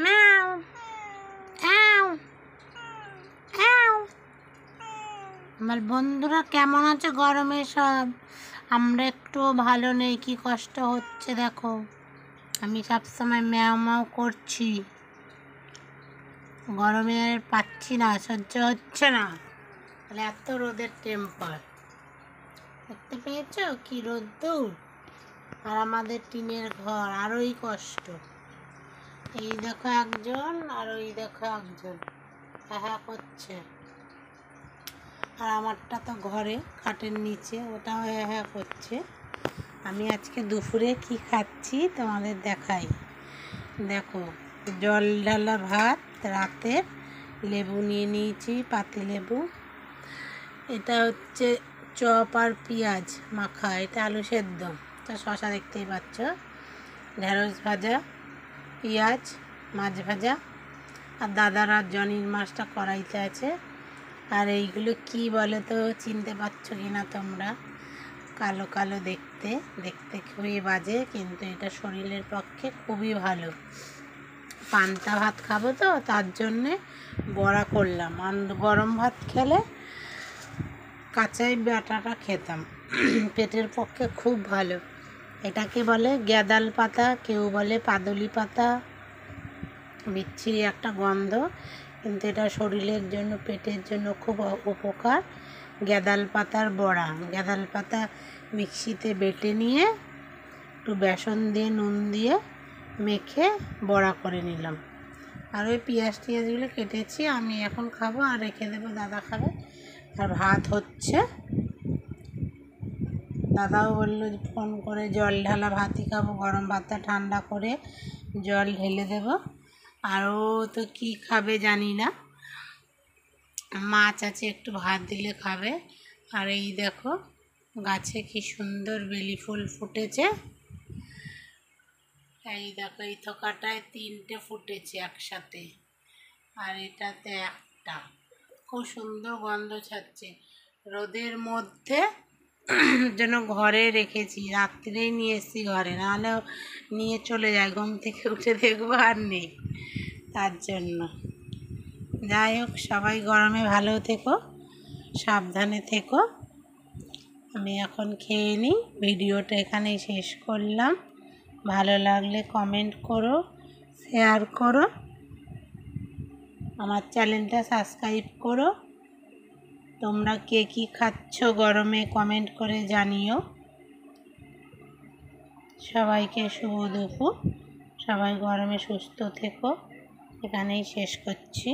ম্যাও অ্যাও অ্যাও। আমার বন্ধুরা কেমন আছে গরমে সব? আমরা একটু ভালো নেই, কি কষ্ট হচ্ছে দেখো। আমি সবসময় ম্যাও ম্যাও করছি, গরমে আর পাচ্ছি না, সহ্য হচ্ছে না। তাহলে এত রোদের টেম্পার দেখতে পেয়েছো, কি রোদ্দুর। আর আমাদের টিনের ঘর আরোই কষ্ট। এই দেখো একজন আর ওই দেখো একজন হ্যাঁ করছে। আর আমারটা তো ঘরে খাটের নিচে, ওটাও হ্যাঁ করছে। আমি আজকে দুপুরে কি খাচ্ছি তোমাদের দেখাই। দেখো, জল ঢালা ভাত, রাতের লেবু নিয়ে নিয়েছি, পাতি লেবু। এটা হচ্ছে চপ আর পেঁয়াজ মাখা, এটা আলু সেদ্ধ, তো শশা দেখতেই পাচ্ছ, ঢেঁড়স ভাজা, পেঁয়াজ, মাছ ভাজা, আর দাদার আর জনির মাছটা কড়াইতে আছে। আর এইগুলো কি বলে তো, চিনতে পারছো কি না তোমরা? কালো কালো দেখতে, দেখতে খুবই বাজে, কিন্তু এটা শরীরের পক্ষে খুবই ভালো। পান্তা ভাত খাবো তো, তার জন্যে বড়া করলাম। আর গরম ভাত খেলে কাঁচাই বাটাটা খেতাম, পেটের পক্ষে খুব ভালো। এটাকে বলে গ্যাদাল পাতা, কেউ বলে পাদলি পাতা। বিচ্ছিরি একটা গন্ধ, কিন্তু এটা শরীরের জন্য, পেটের জন্য খুব উপকার। গ্যাদাল পাতার বড়া, গ্যাদাল পাতা মিক্সিতে বেটে নিয়ে একটু বেসন দিয়ে নুন দিয়ে মেখে বড়া করে নিলাম। আর ওই পেঁয়াজ টিয়াজগুলো কেটেছি, আমি এখন খাবো আর রেখে দেবো, দাদা খাবে। আর ভাত হচ্ছে, দাদাও বললো ফোন করে জল ঢালা ভাতই খাবো, গরম ভাতটা ঠান্ডা করে জল ঢেলে দেবো। আরও তো কি খাবে জানি না, মাছ আছে, একটু ভাত দিলে খাবে। আর এই দেখো গাছে কি সুন্দর বেলি ফুল ফুটেছে। এই দেখো, এই থোকাটায় 3টে ফুটেছে একসাথে, আর এটাতে একটা। খুব সুন্দর গন্ধ ছাড়ছে। রোদের মধ্যে যেন ঘরে রেখেছি, রাত্রেই নিয়ে এসেছি ঘরে, নাহলেও নিয়ে চলে যায়, ঘুম থেকে উঠে দেখবো আর নেই। তার জন্য যাই হোক, সবাই গরমে ভালো থেকো, সাবধানে থেকো। আমি এখন খেয়ে নিই, ভিডিওটা এখানেই শেষ করলাম। ভালো লাগলে কমেন্ট করো, শেয়ার করো, আমার চ্যানেলটা সাবস্ক্রাইব করো। তোমরা কে কী খাচ্ছ গরমে কমেন্ট করে জানিও। সবাইকে শুভ দুপুর, সবাই গরমে সুস্থ থেকো, এখানেই শেষ করছি।